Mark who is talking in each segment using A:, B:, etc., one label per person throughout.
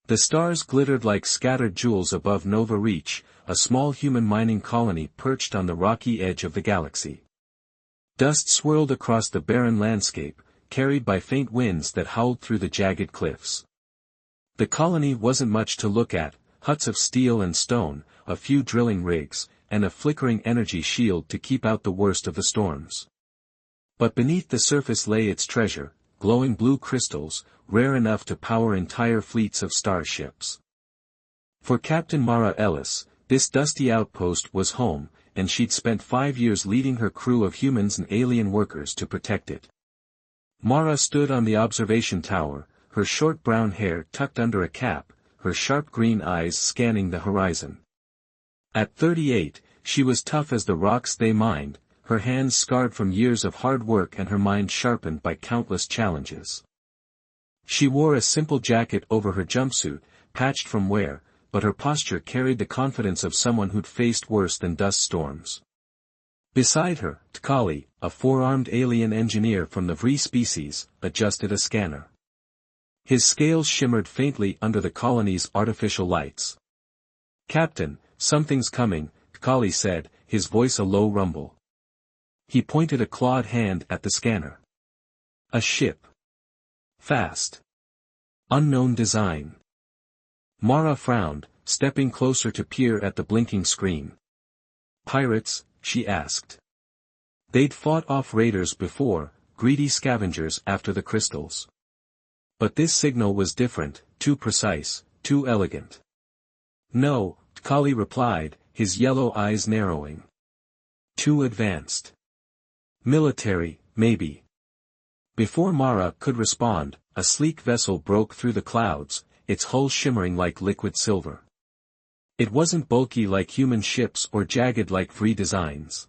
A: The stars glittered like scattered jewels above Nova Reach, a small human mining colony perched on the rocky edge of the galaxy. Dust swirled across the barren landscape, carried by faint winds that howled through the jagged cliffs. The colony wasn't much to look at, huts of steel and stone, a few drilling rigs, and a flickering energy shield to keep out the worst of the storms. But beneath the surface lay its treasure, glowing blue crystals, rare enough to power entire fleets of starships. For Captain Mara Ellis, this dusty outpost was home, and she'd spent 5 years leading her crew of humans and alien workers to protect it. Mara stood on the observation tower, her short brown hair tucked under a cap, her sharp green eyes scanning the horizon. At 38, she was tough as the rocks they mined, her hands scarred from years of hard work and her mind sharpened by countless challenges. She wore a simple jacket over her jumpsuit, patched from wear, but her posture carried the confidence of someone who'd faced worse than dust storms. Beside her, Tkali, a four-armed alien engineer from the Vree species, adjusted a scanner. His scales shimmered faintly under the colony's artificial lights. "Captain, something's coming," Tkali said, his voice a low rumble. He pointed a clawed hand at the scanner. "A ship. Fast. Unknown design." Mara frowned, stepping closer to peer at the blinking screen. "Pirates?" she asked. They'd fought off raiders before, greedy scavengers after the crystals. But this signal was different, too precise, too elegant. "No," Tkali replied, his yellow eyes narrowing. "Too advanced. Military, maybe." Before Mara could respond, a sleek vessel broke through the clouds, its hull shimmering like liquid silver. It wasn't bulky like human ships or jagged like Vree designs.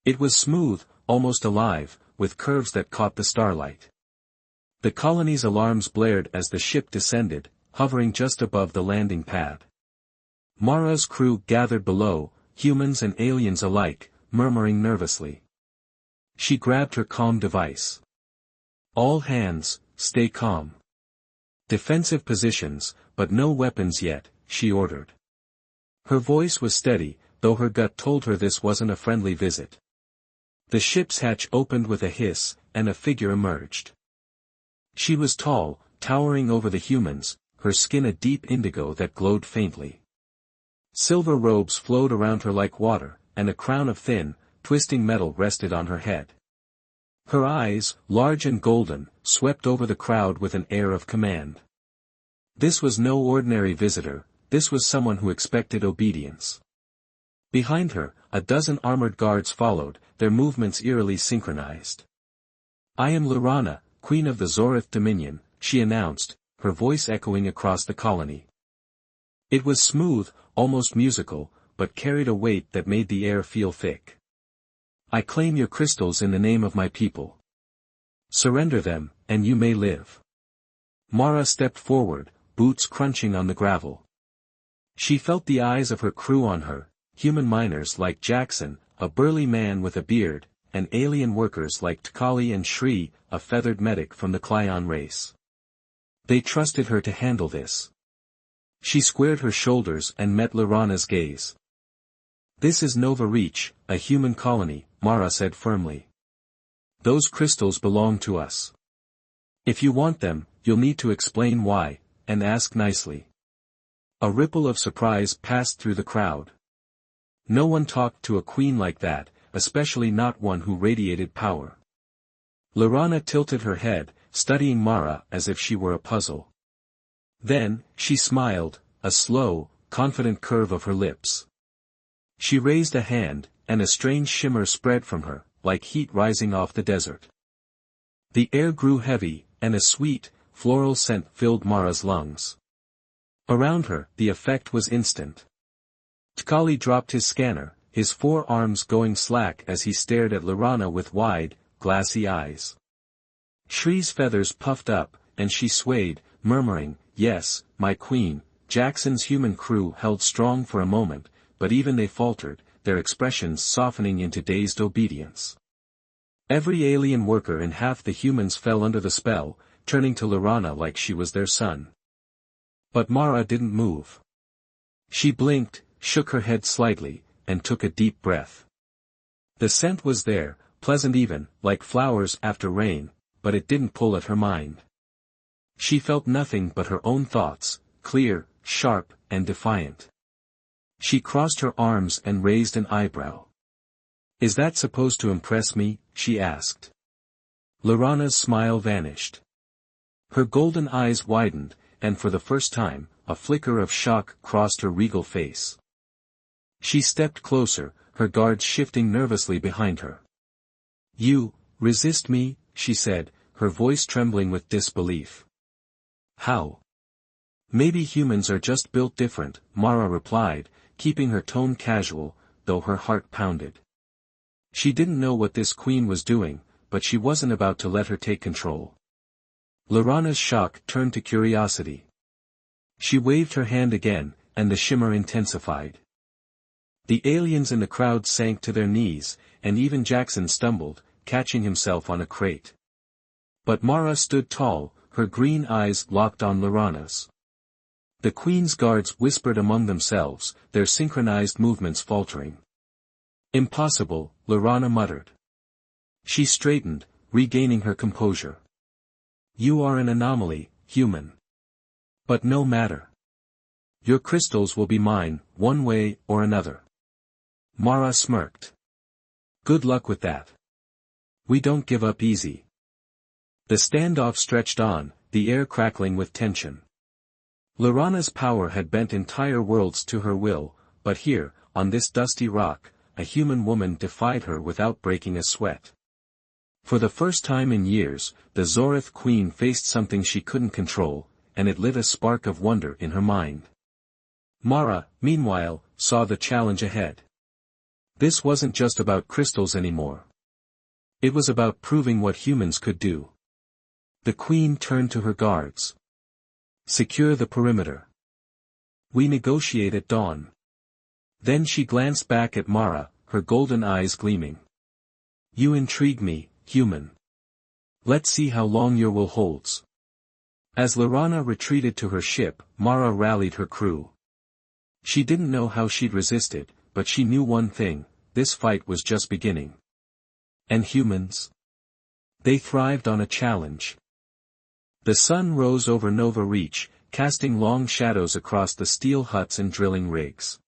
A: It was smooth, almost alive, with curves that caught the starlight. The colony's alarms blared as the ship descended, hovering just above the landing pad. Mara's crew gathered below, humans and aliens alike, murmuring nervously. She grabbed her comm device. "All hands, stay calm. Defensive positions, but no weapons yet," she ordered. Her voice was steady, though her gut told her this wasn't a friendly visit. The ship's hatch opened with a hiss, and a figure emerged. She was tall, towering over the humans, her skin a deep indigo that glowed faintly. Silver robes flowed around her like water, and a crown of thin, twisting metal rested on her head. Her eyes, large and golden, swept over the crowd with an air of command. This was no ordinary visitor, this was someone who expected obedience. Behind her, a dozen armored guards followed, their movements eerily synchronized. "I am Lorana, Queen of the Zorith Dominion," she announced, her voice echoing across the colony. It was smooth, almost musical, but carried a weight that made the air feel thick. "I claim your crystals in the name of my people. Surrender them, and you may live." Mara stepped forward, boots crunching on the gravel. She felt the eyes of her crew on her, human miners like Jackson, a burly man with a beard, and alien workers like Tkali and Shri, a feathered medic from the Klyon race. They trusted her to handle this. She squared her shoulders and met Lorana's gaze. "This is Nova Reach, a human colony," Mara said firmly. "Those crystals belong to us. If you want them, you'll need to explain why, and ask nicely." A ripple of surprise passed through the crowd. No one talked to a queen like that, especially not one who radiated power. Lorana tilted her head, studying Mara as if she were a puzzle. Then, she smiled, a slow, confident curve of her lips. She raised a hand, and a strange shimmer spread from her, like heat rising off the desert. The air grew heavy, and a sweet, floral scent filled Mara's lungs. Around her, the effect was instant. Tkali dropped his scanner, his forearms going slack as he stared at Lorana with wide, glassy eyes. Shri's feathers puffed up, and she swayed, murmuring, "Yes, my queen." Jackson's human crew held strong for a moment, but even they faltered, their expressions softening into dazed obedience. Every alien worker and half the humans fell under the spell, turning to Lorana like she was their son. But Mara didn't move. She blinked, shook her head slightly, and took a deep breath. The scent was there, pleasant even, like flowers after rain, but it didn't pull at her mind. She felt nothing but her own thoughts, clear, sharp, and defiant. She crossed her arms and raised an eyebrow. "Is that supposed to impress me?" she asked. Lorana's smile vanished. Her golden eyes widened, and for the first time, a flicker of shock crossed her regal face. She stepped closer, her guards shifting nervously behind her. "You resist me?" she said, her voice trembling with disbelief. "How?" "Maybe humans are just built different," Mara replied, keeping her tone casual, though her heart pounded. She didn't know what this queen was doing, but she wasn't about to let her take control. Lorana's shock turned to curiosity. She waved her hand again, and the shimmer intensified. The aliens in the crowd sank to their knees, and even Jackson stumbled, catching himself on a crate. But Mara stood tall, her green eyes locked on Lorana's. The queen's guards whispered among themselves, their synchronized movements faltering. "Impossible," Lorana muttered. She straightened, regaining her composure. "You are an anomaly, human. But no matter. Your crystals will be mine, one way or another." Mara smirked. "Good luck with that. We don't give up easy." The standoff stretched on, the air crackling with tension. Lorana's power had bent entire worlds to her will, but here, on this dusty rock, a human woman defied her without breaking a sweat. For the first time in years, the Zorith queen faced something she couldn't control, and it lit a spark of wonder in her mind. Mara, meanwhile, saw the challenge ahead. This wasn't just about crystals anymore. It was about proving what humans could do. The queen turned to her guards. "Secure the perimeter. We negotiate at dawn." Then she glanced back at Mara, her golden eyes gleaming. "You intrigue me, human. Let's see how long your will holds." As Lorana retreated to her ship, Mara rallied her crew. She didn't know how she'd resist it, but she knew one thing: this fight was just beginning. And humans? They thrived on a challenge. The sun rose over Nova Reach, casting long shadows across the steel huts and drilling rigs.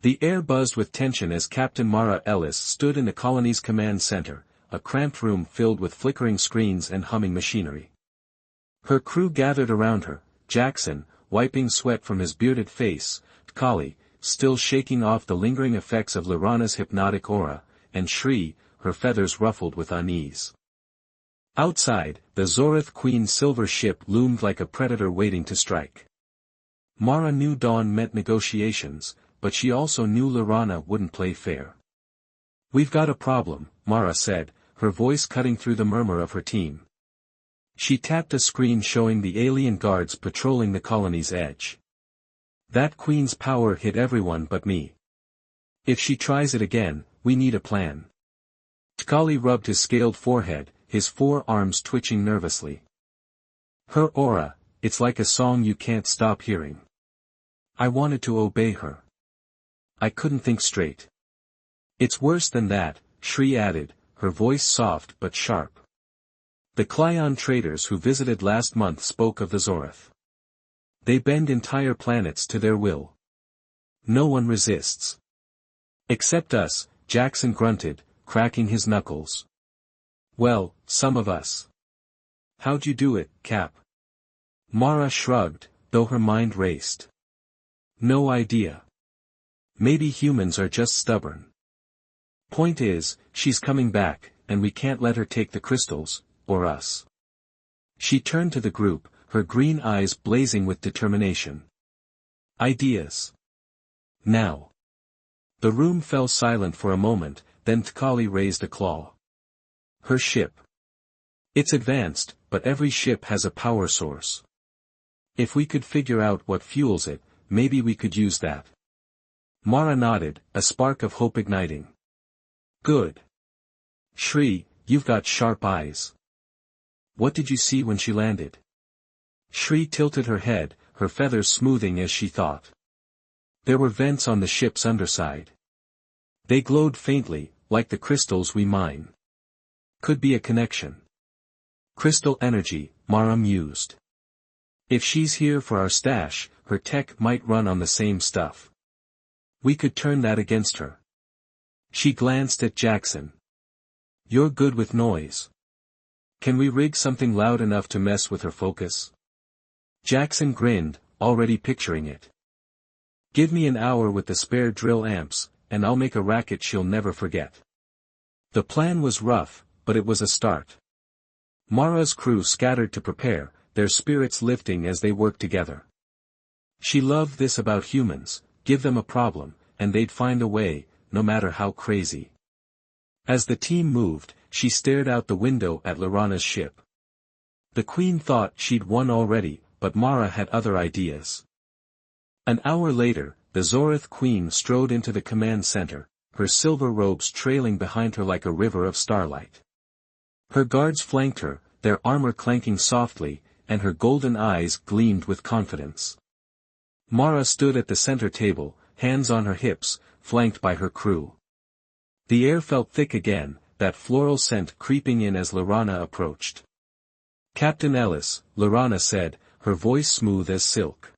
A: The air buzzed with tension as Captain Mara Ellis stood in the colony's command center, a cramped room filled with flickering screens and humming machinery. Her crew gathered around her, Jackson, wiping sweat from his bearded face, Tkali, still shaking off the lingering effects of Lorana's hypnotic aura, and Shri, her feathers ruffled with unease. Outside, the Zorith Queen's silver ship loomed like a predator waiting to strike. Mara knew dawn meant negotiations, but she also knew Lorana wouldn't play fair. "We've got a problem," Mara said, her voice cutting through the murmur of her team. She tapped a screen showing the alien guards patrolling the colony's edge. "That queen's power hit everyone but me. If she tries it again, we need a plan." Tkali rubbed his scaled forehead, his forearms twitching nervously. "Her aura, it's like a song you can't stop hearing. I wanted to obey her. I couldn't think straight." "It's worse than that," Shri added, her voice soft but sharp. "The Klyon traders who visited last month spoke of the Zorith. They bend entire planets to their will. No one resists. Except us," Jackson grunted, cracking his knuckles. "Well, some of us." "How'd you do it, Cap?" Mara shrugged, though her mind raced. "No idea. Maybe humans are just stubborn. Point is, she's coming back, and we can't let her take the crystals, or us." She turned to the group, her green eyes blazing with determination. "Ideas. Now." The room fell silent for a moment, then Tkali raised a claw. "Her ship. It's advanced, but every ship has a power source. If we could figure out what fuels it, maybe we could use that." Mara nodded, a spark of hope igniting. "Good. Shri, you've got sharp eyes. What did you see when she landed?" Shri tilted her head, her feathers smoothing as she thought. There were vents on the ship's underside. They glowed faintly, like the crystals we mine. Could be a connection. Crystal energy, Mara mused. If she's here for our stash, her tech might run on the same stuff. We could turn that against her. She glanced at Jackson. You're good with noise. Can we rig something loud enough to mess with her focus? Jackson grinned, already picturing it. Give me an hour with the spare drill amps, and I'll make a racket she'll never forget. The plan was rough, but it was a start. Mara's crew scattered to prepare, their spirits lifting as they worked together. She loved this about humans: give them a problem, and they'd find a way, no matter how crazy. As the team moved, she stared out the window at Lorana's ship. The Queen thought she'd won already, but Mara had other ideas. An hour later, the Zorith Queen strode into the command center, her silver robes trailing behind her like a river of starlight. Her guards flanked her, their armor clanking softly, and her golden eyes gleamed with confidence. Mara stood at the center table, hands on her hips, flanked by her crew. The air felt thick again, that floral scent creeping in as Lorana approached. Captain Ellis, Lorana said, her voice smooth as silk.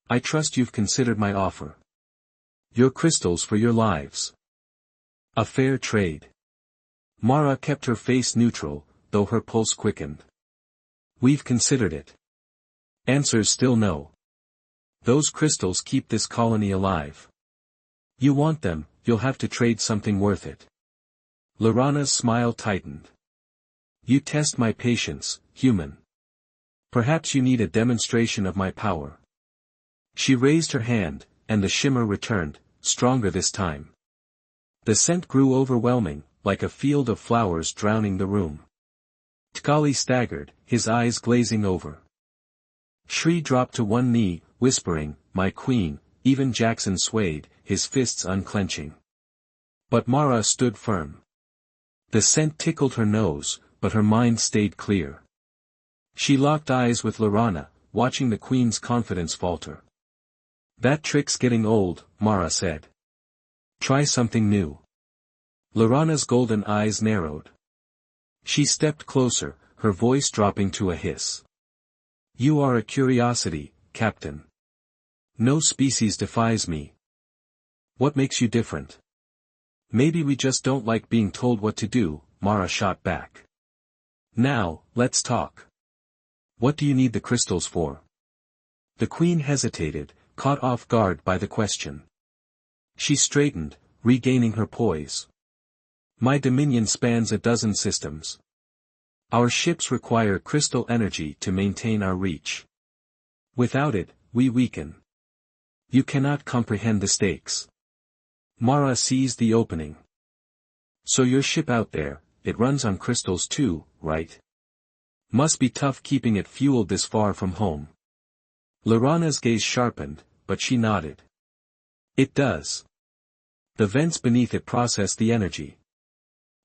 A: I trust you've considered my offer. Your crystals for your lives. A fair trade. Mara kept her face neutral, though her pulse quickened. We've considered it. Answer's still no. Those crystals keep this colony alive. You want them, you'll have to trade something worth it. Lorana's smile tightened. You test my patience, human. Perhaps you need a demonstration of my power. She raised her hand, and the shimmer returned, stronger this time. The scent grew overwhelming, like a field of flowers drowning the room. Tkali staggered, his eyes glazing over. Shri dropped to one knee, whispering, my queen. Even Jackson swayed, his fists unclenching. But Mara stood firm. The scent tickled her nose, but her mind stayed clear. She locked eyes with Lorana, watching the queen's confidence falter. That trick's getting old, Mara said. Try something new. Lorana's golden eyes narrowed. She stepped closer, her voice dropping to a hiss. You are a curiosity, Captain. No species defies me. What makes you different? Maybe we just don't like being told what to do, Mara shot back. Now, let's talk. What do you need the crystals for? The Queen hesitated, caught off guard by the question. She straightened, regaining her poise. My dominion spans a dozen systems. Our ships require crystal energy to maintain our reach. Without it, we weaken. You cannot comprehend the stakes. Mara seized the opening. So your ship out there, it runs on crystals too, right? Must be tough keeping it fueled this far from home. Lorana's gaze sharpened, but she nodded. It does. The vents beneath it process the energy.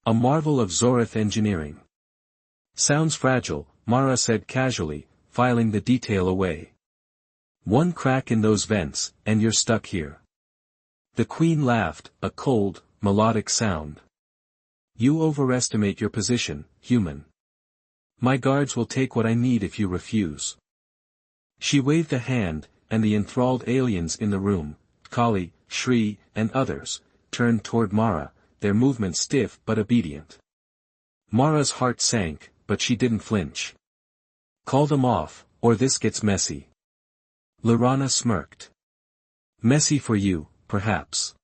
A: A marvel of Zorith engineering. Sounds fragile, Mara said casually, filing the detail away. One crack in those vents, and you're stuck here. The Queen laughed, a cold, melodic sound. You overestimate your position, human. My guards will take what I need if you refuse. She waved a hand, and the enthralled aliens in the room, Kali, Shri, and others, turned toward Mara, their movements stiff but obedient. Mara's heart sank, but she didn't flinch. Call them off, or this gets messy. Lorana smirked. Messy for you, perhaps.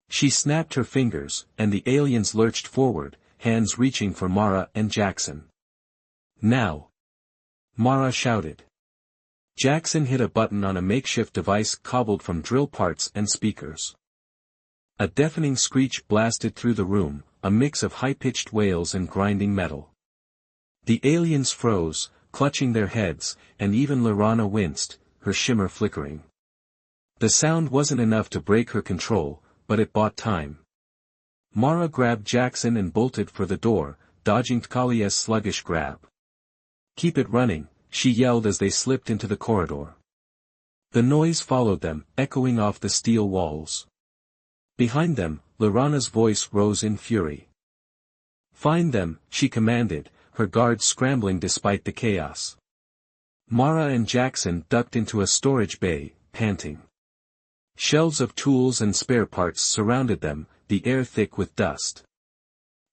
A: She snapped her fingers, and the aliens lurched forward, hands reaching for Mara and Jackson. Now! Mara shouted. Jackson hit a button on a makeshift device cobbled from drill parts and speakers. A deafening screech blasted through the room, a mix of high-pitched wails and grinding metal. The aliens froze, clutching their heads, and even Lorana winced, her shimmer flickering. The sound wasn't enough to break her control, but it bought time. Mara grabbed Jackson and bolted for the door, dodging Tkalia's sluggish grab. Keep it running, she yelled as they slipped into the corridor. The noise followed them, echoing off the steel walls. Behind them, Lorana's voice rose in fury. "Find them," she commanded, her guards scrambling despite the chaos. Mara and Jackson ducked into a storage bay, panting. Shelves of tools and spare parts surrounded them, the air thick with dust.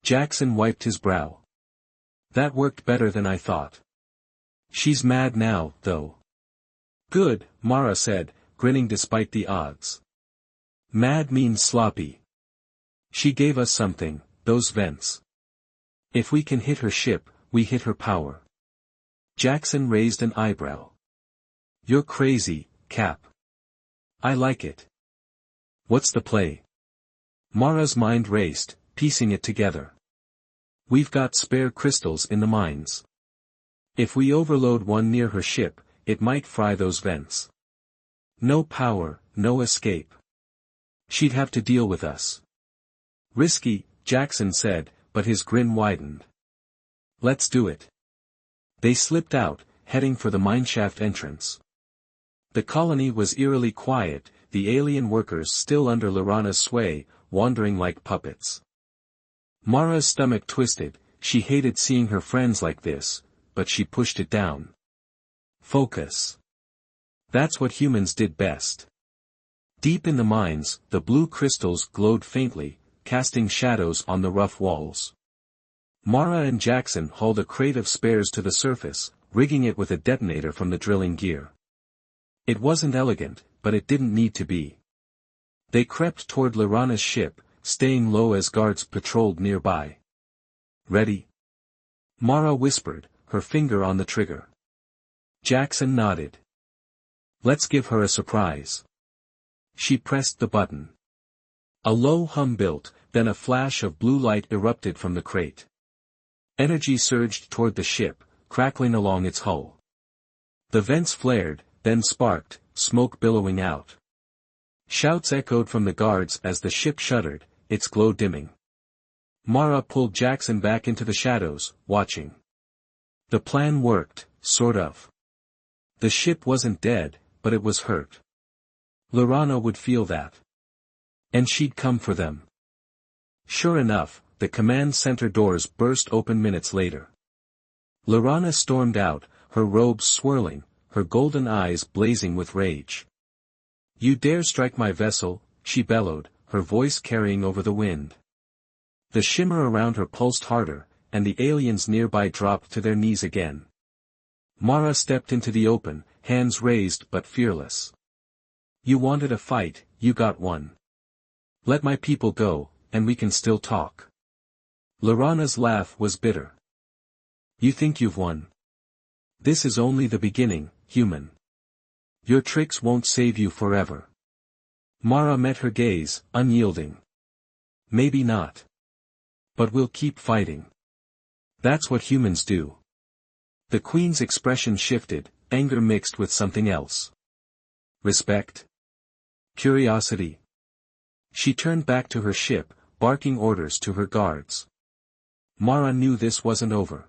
A: Jackson wiped his brow. "That worked better than I thought. She's mad now, though." "Good," Mara said, grinning despite the odds. "Mad means sloppy. She gave us something, those vents. If we can hit her ship, we hit her power." Jackson raised an eyebrow. "You're crazy, Cap." "I like it." "What's the play?" Mara's mind raced, piecing it together. "We've got spare crystals in the mines. If we overload one near her ship, it might fry those vents. No power, no escape. She'd have to deal with us." "Risky," Jackson said, but his grin widened. "Let's do it." They slipped out, heading for the mineshaft entrance. The colony was eerily quiet, the alien workers still under Lorana's sway, wandering like puppets. Mara's stomach twisted, she hated seeing her friends like this, but she pushed it down. Focus. That's what humans did best. Deep in the mines, the blue crystals glowed faintly, casting shadows on the rough walls. Mara and Jackson hauled a crate of spares to the surface, rigging it with a detonator from the drilling gear. It wasn't elegant, but it didn't need to be. They crept toward Lorana's ship, staying low as guards patrolled nearby. "Ready?" Mara whispered, her finger on the trigger. Jackson nodded. "Let's give her a surprise." She pressed the button. A low hum built, then a flash of blue light erupted from the crate. Energy surged toward the ship, crackling along its hull. The vents flared, then sparked, smoke billowing out. Shouts echoed from the guards as the ship shuddered, its glow dimming. Mara pulled Jackson back into the shadows, watching. The plan worked, sort of. The ship wasn't dead, but it was hurt. Lorana would feel that. And she'd come for them. Sure enough, the command center doors burst open minutes later. Lorana stormed out, her robes swirling, her golden eyes blazing with rage. "You dare strike my vessel," she bellowed, her voice carrying over the wind. The shimmer around her pulsed harder, and the aliens nearby dropped to their knees again. Mara stepped into the open, hands raised but fearless. "You wanted a fight, you got one. Let my people go, and we can still talk." Lorana's laugh was bitter. "You think you've won? This is only the beginning, human. Your tricks won't save you forever." Mara met her gaze, unyielding. "Maybe not. But we'll keep fighting. That's what humans do." The Queen's expression shifted, anger mixed with something else. Respect? Curiosity? She turned back to her ship, barking orders to her guards. Mara knew this wasn't over.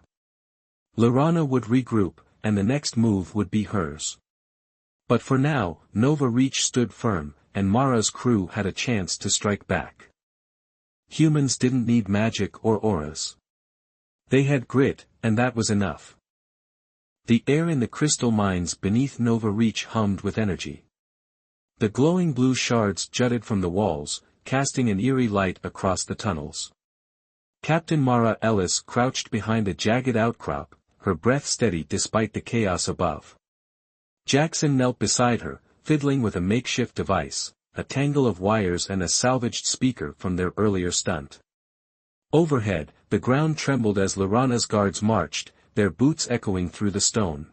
A: Lorana would regroup, and the next move would be hers. But for now, Nova Reach stood firm, and Mara's crew had a chance to strike back. Humans didn't need magic or auras. They had grit, and that was enough. The air in the crystal mines beneath Nova Reach hummed with energy. The glowing blue shards jutted from the walls, casting an eerie light across the tunnels. Captain Mara Ellis crouched behind a jagged outcrop, her breath steady despite the chaos above. Jackson knelt beside her, fiddling with a makeshift device, a tangle of wires and a salvaged speaker from their earlier stunt. Overhead, the ground trembled as Lorana's guards marched, their boots echoing through the stone.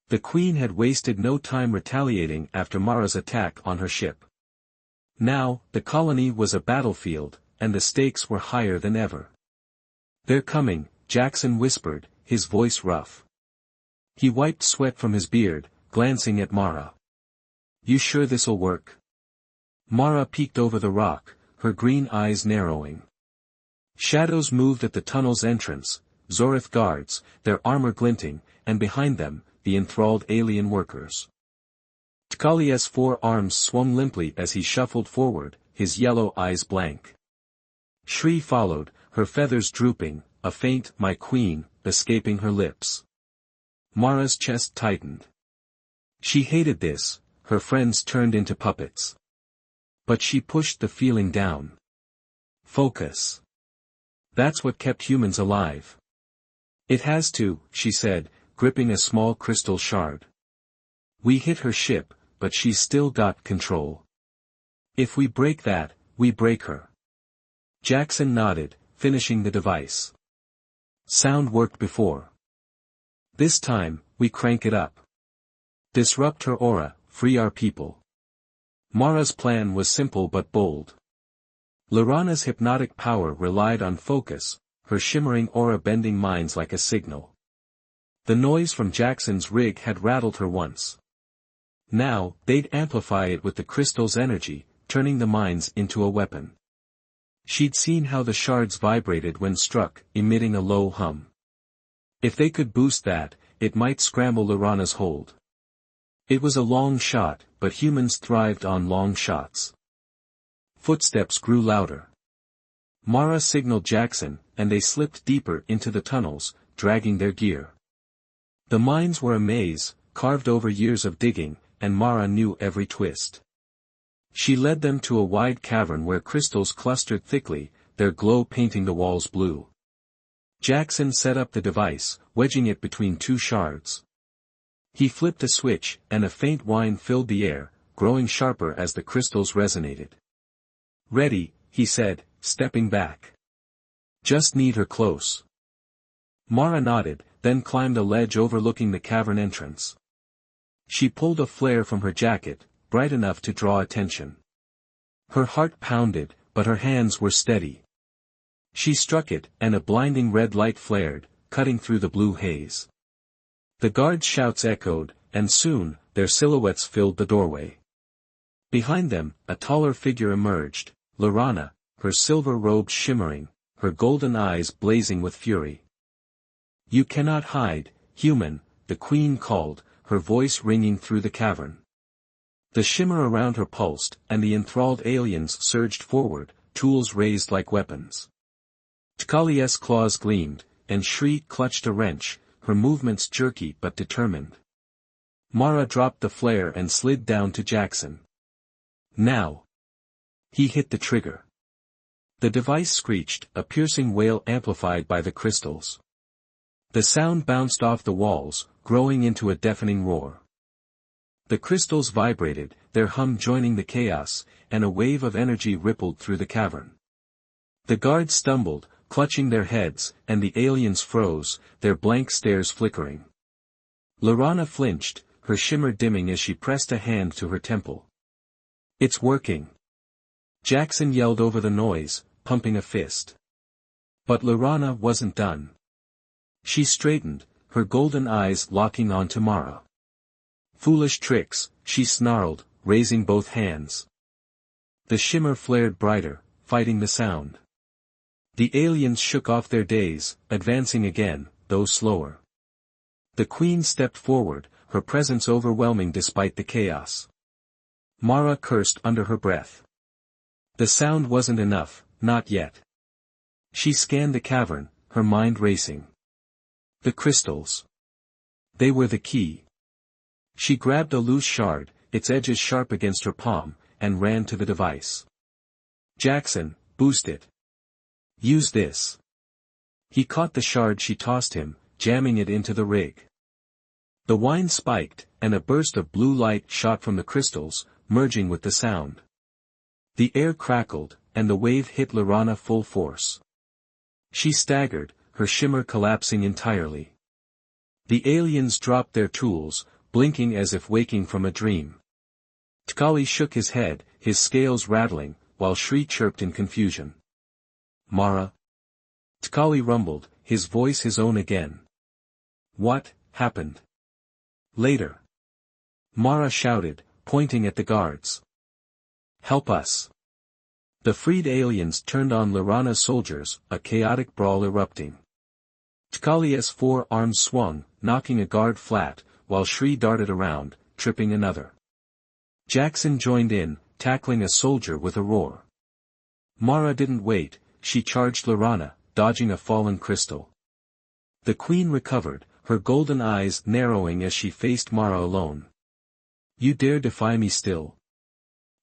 A: The Queen had wasted no time retaliating after Mara's attack on her ship. Now, the colony was a battlefield, and the stakes were higher than ever. "They're coming," Jackson whispered, his voice rough. He wiped sweat from his beard, glancing at Mara. "You sure this'll work?" Mara peeked over the rock, her green eyes narrowing. Shadows moved at the tunnel's entrance, Zorith guards, their armor glinting, and behind them, the enthralled alien workers. Tkali's 4 arms swung limply as he shuffled forward, his yellow eyes blank. Shri followed, her feathers drooping, a faint "my queen" escaping her lips. Mara's chest tightened. She hated this, her friends turned into puppets. But she pushed the feeling down. Focus. That's what kept humans alive. It has to, she said, gripping a small crystal shard. We hit her ship, but she's still got control. If we break that, we break her. Jackson nodded, finishing the device. Sound worked before. This time, we crank it up. Disrupt her aura, free our people. Mara's plan was simple but bold. Lorana's hypnotic power relied on focus, her shimmering aura bending minds like a signal. The noise from Jackson's rig had rattled her once. Now, they'd amplify it with the crystal's energy, turning the minds into a weapon. She'd seen how the shards vibrated when struck, emitting a low hum. If they could boost that, it might scramble Lorana's hold. It was a long shot, but humans thrived on long shots. Footsteps grew louder. Mara signaled Jackson, and they slipped deeper into the tunnels, dragging their gear. The mines were a maze, carved over years of digging, and Mara knew every twist. She led them to a wide cavern where crystals clustered thickly, their glow painting the walls blue. Jackson set up the device, wedging it between 2 shards. He flipped a switch, and a faint whine filled the air, growing sharper as the crystals resonated. Ready, he said, stepping back. Just need her close. Mara nodded, then climbed a ledge overlooking the cavern entrance. She pulled a flare from her jacket, bright enough to draw attention. Her heart pounded, but her hands were steady. She struck it, and a blinding red light flared, cutting through the blue haze. The guards' shouts echoed, and soon, their silhouettes filled the doorway. Behind them, a taller figure emerged, Lorana, her silver robes shimmering, her golden eyes blazing with fury. You cannot hide, human, the queen called, her voice ringing through the cavern. The shimmer around her pulsed, and the enthralled aliens surged forward, tools raised like weapons. Tkali's claws gleamed, and Shri clutched a wrench, her movements jerky but determined. Mara dropped the flare and slid down to Jackson. Now. He hit the trigger. The device screeched, a piercing wail amplified by the crystals. The sound bounced off the walls, growing into a deafening roar. The crystals vibrated, their hum joining the chaos, and a wave of energy rippled through the cavern. The guards stumbled, clutching their heads, and the aliens froze, their blank stares flickering. Lorana flinched, her shimmer dimming as she pressed a hand to her temple. It's working. Jackson yelled over the noise, pumping a fist. But Lorana wasn't done. She straightened, her golden eyes locking onto Mara. Foolish tricks, she snarled, raising both hands. The shimmer flared brighter, fighting the sound. The aliens shook off their daze, advancing again, though slower. The queen stepped forward, her presence overwhelming despite the chaos. Mara cursed under her breath. The sound wasn't enough, not yet. She scanned the cavern, her mind racing. The crystals. They were the key. She grabbed a loose shard, its edges sharp against her palm, and ran to the device. Jackson, boost it. Use this. He caught the shard she tossed him, jamming it into the rig. The whine spiked, and a burst of blue light shot from the crystals, merging with the sound. The air crackled, and the wave hit Lorana full force. She staggered, her shimmer collapsing entirely. The aliens dropped their tools, blinking as if waking from a dream. Tkali shook his head, his scales rattling, while Shri chirped in confusion. Mara? Tkali rumbled, his voice his own again. What happened? Later. Mara shouted, pointing at the guards. Help us. The freed aliens turned on Lorana's soldiers, a chaotic brawl erupting. Tkali's 4 arms swung, knocking a guard flat, while Shri darted around, tripping another. Jackson joined in, tackling a soldier with a roar. Mara didn't wait, she charged Laurana, dodging a fallen crystal. The queen recovered, her golden eyes narrowing as she faced Mara alone. You dare defy me still?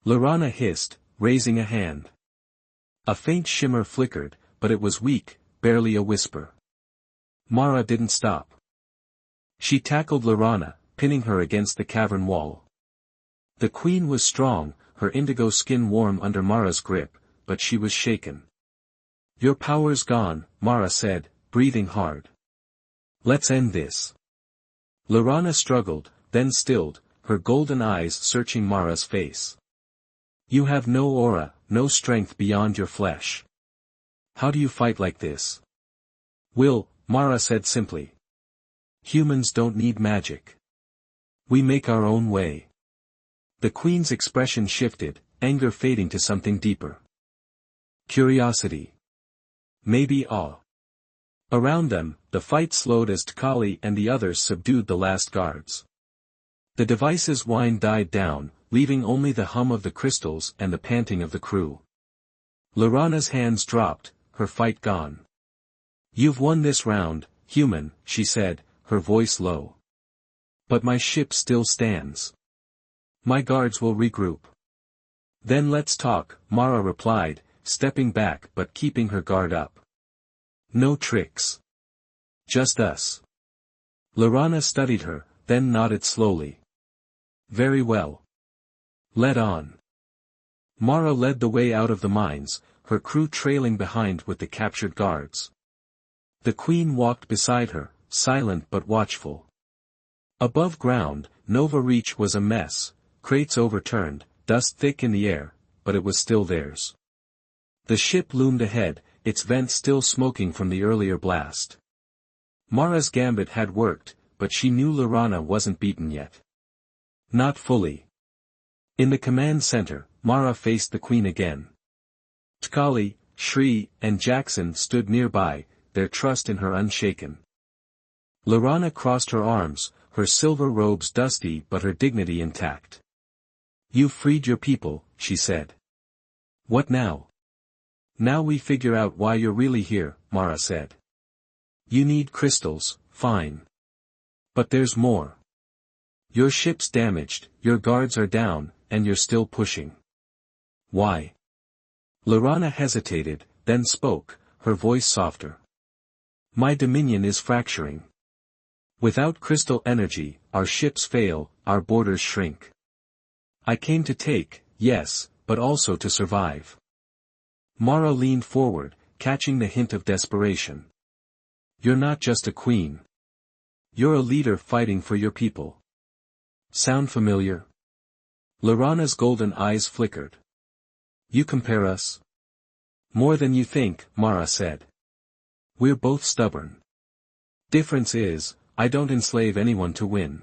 A: Laurana hissed, raising a hand. A faint shimmer flickered, but it was weak, barely a whisper. Mara didn't stop. She tackled Laurana, pinning her against the cavern wall. The queen was strong, her indigo skin warm under Mara's grip, but she was shaken. Your power's gone, Mara said, breathing hard. Let's end this. Laurana struggled, then stilled, her golden eyes searching Mara's face. You have no aura, no strength beyond your flesh. How do you fight like this? Will, Mara said simply. Humans don't need magic. We make our own way. The queen's expression shifted, anger fading to something deeper. Curiosity. Maybe awe. Around them, the fight slowed as Tkali and the others subdued the last guards. The device's whine died down, leaving only the hum of the crystals and the panting of the crew. Laurana's hands dropped, her fight gone. You've won this round, human, she said, her voice low. But my ship still stands. My guards will regroup. Then let's talk, Mara replied, stepping back but keeping her guard up. No tricks. Just us. Laurana studied her, then nodded slowly. Very well. Let on. Mara led the way out of the mines, her crew trailing behind with the captured guards. The queen walked beside her, silent but watchful. Above ground, Nova Reach was a mess, crates overturned, dust thick in the air, but it was still theirs. The ship loomed ahead, its vents still smoking from the earlier blast. Mara's gambit had worked, but she knew Laurana wasn't beaten yet. Not fully. In the command center, Mara faced the queen again. Tkali, Shri, and Jackson stood nearby, their trust in her unshaken. Laurana crossed her arms, her silver robes dusty but her dignity intact. You've freed your people, she said. What now? Now we figure out why you're really here, Mara said. You need crystals, fine. But there's more. Your ship's damaged, your guards are down, and you're still pushing. Why? Laurana hesitated, then spoke, her voice softer. My dominion is fracturing. Without crystal energy, our ships fail, our borders shrink. I came to take, yes, but also to survive. Mara leaned forward, catching the hint of desperation. You're not just a queen. You're a leader fighting for your people. Sound familiar? Laurana's golden eyes flickered. You compare us? More than you think, Mara said. We're both stubborn. Difference is, I don't enslave anyone to win.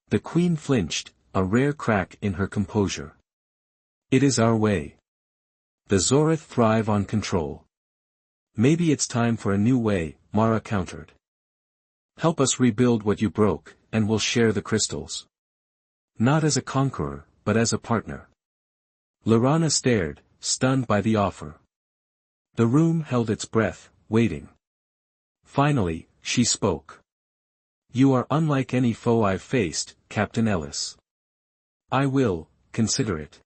A: The queen flinched, a rare crack in her composure. It is our way. The Zorith thrive on control. Maybe it's time for a new way, Mara countered. Help us rebuild what you broke, and we'll share the crystals. Not as a conqueror, but as a partner. Laurana stared, stunned by the offer. The room held its breath, waiting. Finally, she spoke. You are unlike any foe I've faced, Captain Ellis. I will, consider it.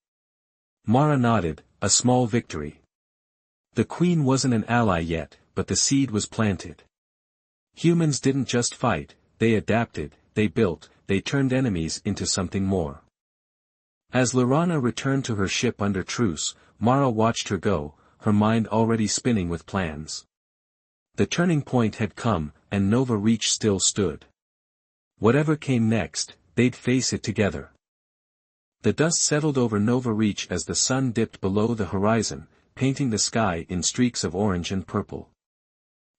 A: Mara nodded, a small victory. The queen wasn't an ally yet, but the seed was planted. Humans didn't just fight, they adapted, they built, they turned enemies into something more. As Laurana returned to her ship under truce, Mara watched her go, her mind already spinning with plans. The turning point had come, and Nova Reach still stood. Whatever came next, they'd face it together. The dust settled over Nova Reach as the sun dipped below the horizon, painting the sky in streaks of orange and purple.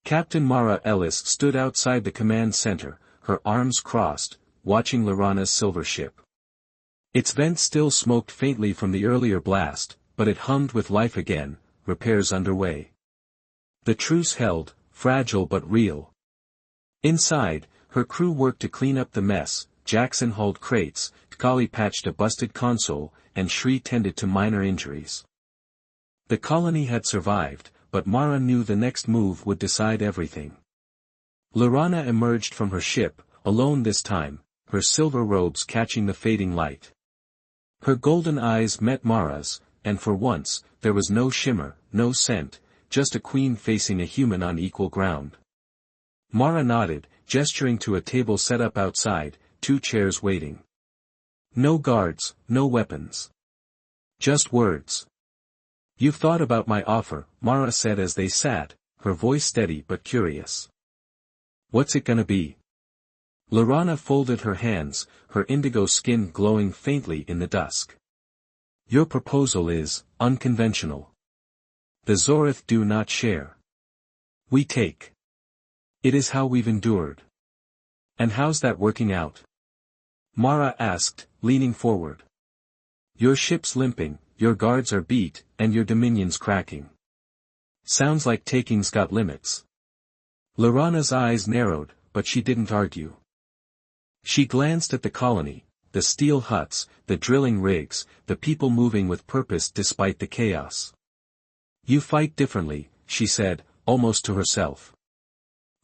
A: Captain Mara Ellis stood outside the command center, her arms crossed, watching Laurana's silver ship. Its vents still smoked faintly from the earlier blast, but it hummed with life again, repairs underway. The truce held, fragile but real. Inside, her crew worked to clean up the mess, Jackson hauled crates, Tkali patched a busted console, and Shri tended to minor injuries. The colony had survived, but Mara knew the next move would decide everything. Lorana emerged from her ship, alone this time, her silver robes catching the fading light. Her golden eyes met Mara's, and for once, there was no shimmer, no scent, just a queen facing a human on equal ground. Mara nodded, gesturing to a table set up outside, 2 chairs waiting. No guards, no weapons. Just words. "You've thought about my offer," Mara said as they sat, her voice steady but curious. "What's it gonna be?" Lorana folded her hands, her indigo skin glowing faintly in the dusk. "Your proposal is unconventional. The Zorith do not share. We take. It is how we've endured." "And how's that working out?" Mara asked, leaning forward. "Your ship's limping, your guards are beat, and your dominion's cracking. Sounds like taking's got limits." Lorana's eyes narrowed, but she didn't argue. She glanced at the colony, the steel huts, the drilling rigs, the people moving with purpose despite the chaos. "You fight differently," she said, almost to herself.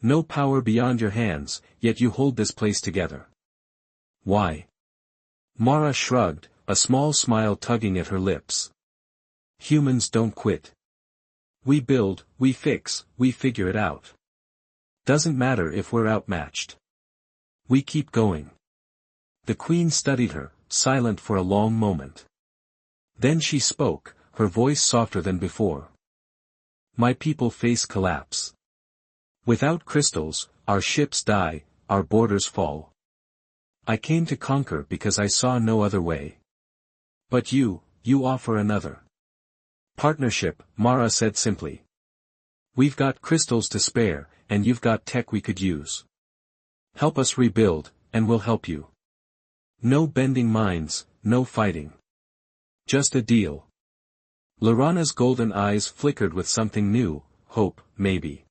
A: "No power beyond your hands, yet you hold this place together." "Why?" Mara shrugged, a small smile tugging at her lips. "Humans don't quit. We build, we fix, we figure it out. Doesn't matter if we're outmatched. We keep going." The queen studied her, silent for a long moment. Then she spoke, her voice softer than before. "My people face collapse. Without crystals, our ships die, our borders fall. I came to conquer because I saw no other way. But you offer another. Partnership," Mara said simply. "We've got crystals to spare, and you've got tech we could use. Help us rebuild, and we'll help you. No bending minds, no fighting. Just a deal." Lorana's golden eyes flickered with something new, hope, maybe.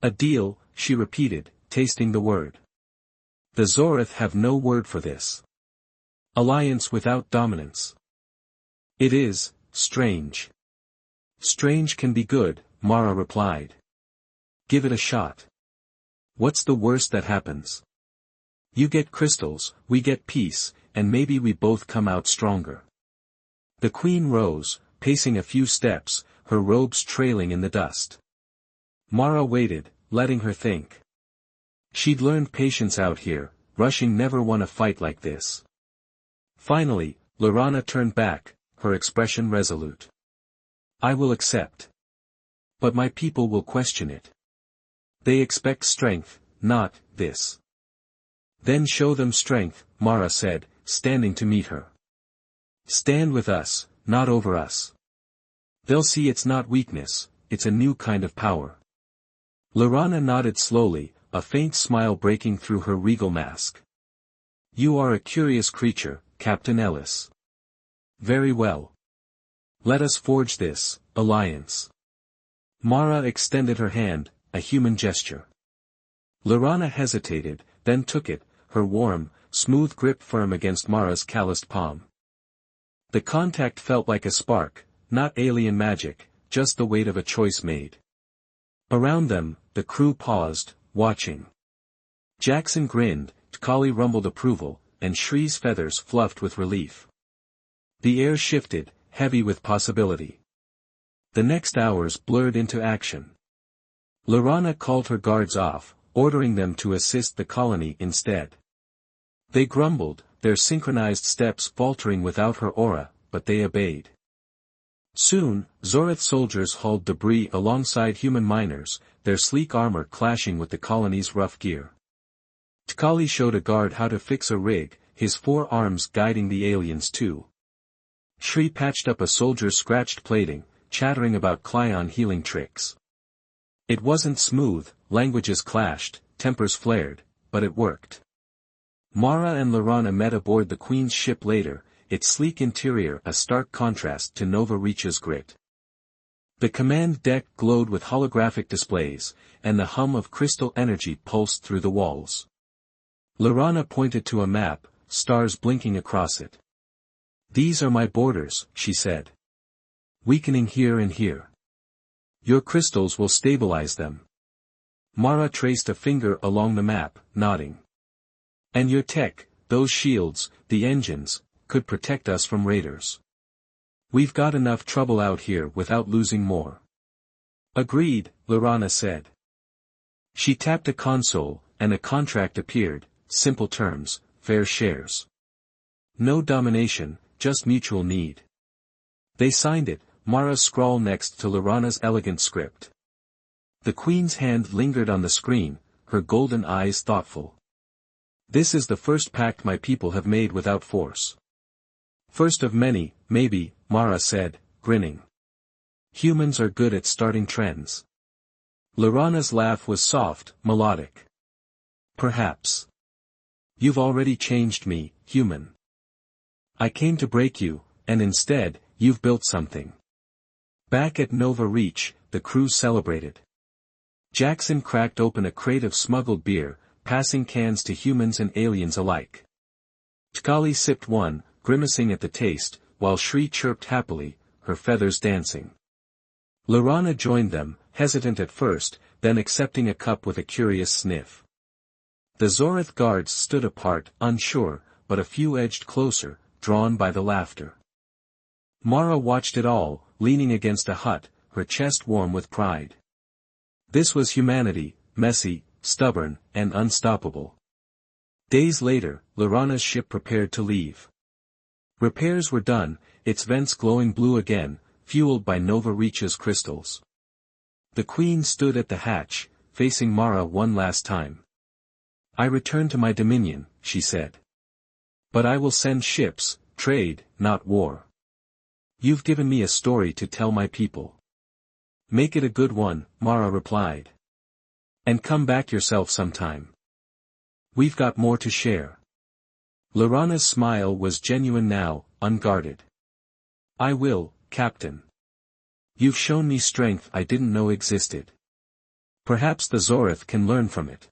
A: "A deal," she repeated, tasting the word. "The Zorith have no word for this. Alliance without dominance. It is strange." "Strange can be good," Mara replied. "Give it a shot. What's the worst that happens? You get crystals, we get peace, and maybe we both come out stronger." The queen rose, pacing a few steps, her robes trailing in the dust. Mara waited, letting her think. She'd learned patience out here, rushing never won a fight like this. Finally, Lorana turned back, her expression resolute. "I will accept. But my people will question it. They expect strength, not this." "Then show them strength," Mara said, standing to meet her. "Stand with us, not over us. They'll see it's not weakness, it's a new kind of power." Lorana nodded slowly, a faint smile breaking through her regal mask. "You are a curious creature, Captain Ellis. Very well. Let us forge this alliance." Mara extended her hand, a human gesture. Lorana hesitated, then took it, her warm, smooth grip firm against Mara's calloused palm. The contact felt like a spark, not alien magic, just the weight of a choice made. Around them, the crew paused, watching. Jackson grinned, Tkali rumbled approval, and Shri's feathers fluffed with relief. The air shifted, heavy with possibility. The next hours blurred into action. Lorana called her guards off, ordering them to assist the colony instead. They grumbled, their synchronized steps faltering without her aura, but they obeyed. Soon, Zorith soldiers hauled debris alongside human miners, their sleek armor clashing with the colony's rough gear. Tkali showed a guard how to fix a rig, his 4 arms guiding the aliens too. Shri patched up a soldier's scratched plating, chattering about Klyon healing tricks. It wasn't smooth, languages clashed, tempers flared, but it worked. Mara and Lorana met aboard the Queen's ship later, its sleek interior a stark contrast to Nova Reach's grit. The command deck glowed with holographic displays, and the hum of crystal energy pulsed through the walls. Lorana pointed to a map, stars blinking across it. These are my borders, she said. Weakening here and here. Your crystals will stabilize them. Mara traced a finger along the map, nodding. And your tech, those shields, the engines, could protect us from raiders. We've got enough trouble out here without losing more. Agreed, Lorana said. She tapped a console, and a contract appeared, simple terms, fair shares. No domination, just mutual need. They signed it, Mara's scrawl next to Lorana's elegant script. The Queen's hand lingered on the screen, her golden eyes thoughtful. This is the first pact my people have made without force. First of many, maybe, Mara said, grinning. Humans are good at starting trends. Lorana's laugh was soft, melodic. Perhaps. You've already changed me, human. I came to break you, and instead, you've built something. Back at Nova Reach, the crew celebrated. Jackson cracked open a crate of smuggled beer, passing cans to humans and aliens alike. Tkali sipped one, grimacing at the taste, while Shri chirped happily, her feathers dancing. Lorana joined them, hesitant at first, then accepting a cup with a curious sniff. The Zorith guards stood apart, unsure, but a few edged closer, drawn by the laughter. Mara watched it all, leaning against a hut, her chest warm with pride. This was humanity, messy, stubborn, and unstoppable. Days later, Lorana's ship prepared to leave. Repairs were done, its vents glowing blue again, fueled by Nova Reach's crystals. The Queen stood at the hatch, facing Mara one last time. I return to my dominion, she said. But I will send ships, trade, not war. You've given me a story to tell my people. Make it a good one, Mara replied. And come back yourself sometime. We've got more to share. Lorana's smile was genuine now, unguarded. I will, Captain. You've shown me strength I didn't know existed. Perhaps the Zorith can learn from it.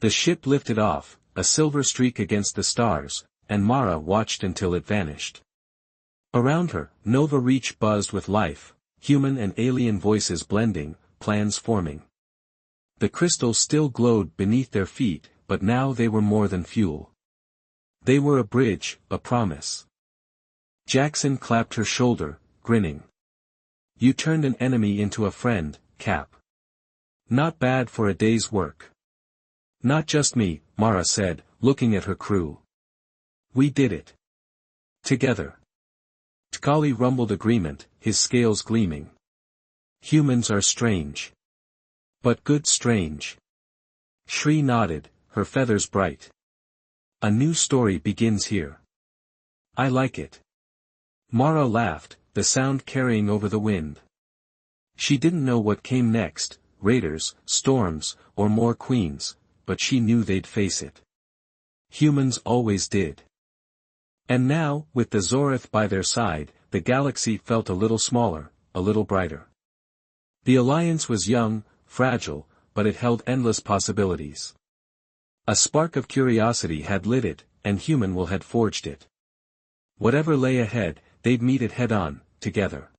A: The ship lifted off, a silver streak against the stars, and Mara watched until it vanished. Around her, Nova Reach buzzed with life, human and alien voices blending, plans forming. The crystals still glowed beneath their feet, but now they were more than fuel. They were a bridge, a promise. Jackson clapped her shoulder, grinning. You turned an enemy into a friend, Cap. Not bad for a day's work. Not just me, Mara said, looking at her crew. We did it. Together. Tkali rumbled agreement, his scales gleaming. Humans are strange. But good strange. Shri nodded, her feathers bright. A new story begins here. I like it. Mara laughed, the sound carrying over the wind. She didn't know what came next, raiders, storms, or more queens, but she knew they'd face it. Humans always did. And now, with the Zorith by their side, the galaxy felt a little smaller, a little brighter. The alliance was young, fragile, but it held endless possibilities. A spark of curiosity had lit it, and human will had forged it. Whatever lay ahead, they'd meet it head-on, together.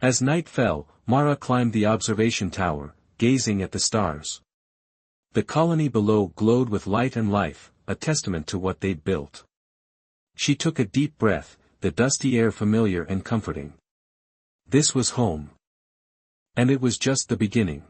A: As night fell, Mara climbed the observation tower, gazing at the stars. The colony below glowed with light and life, a testament to what they'd built. She took a deep breath, the dusty air familiar and comforting. This was home. And it was just the beginning.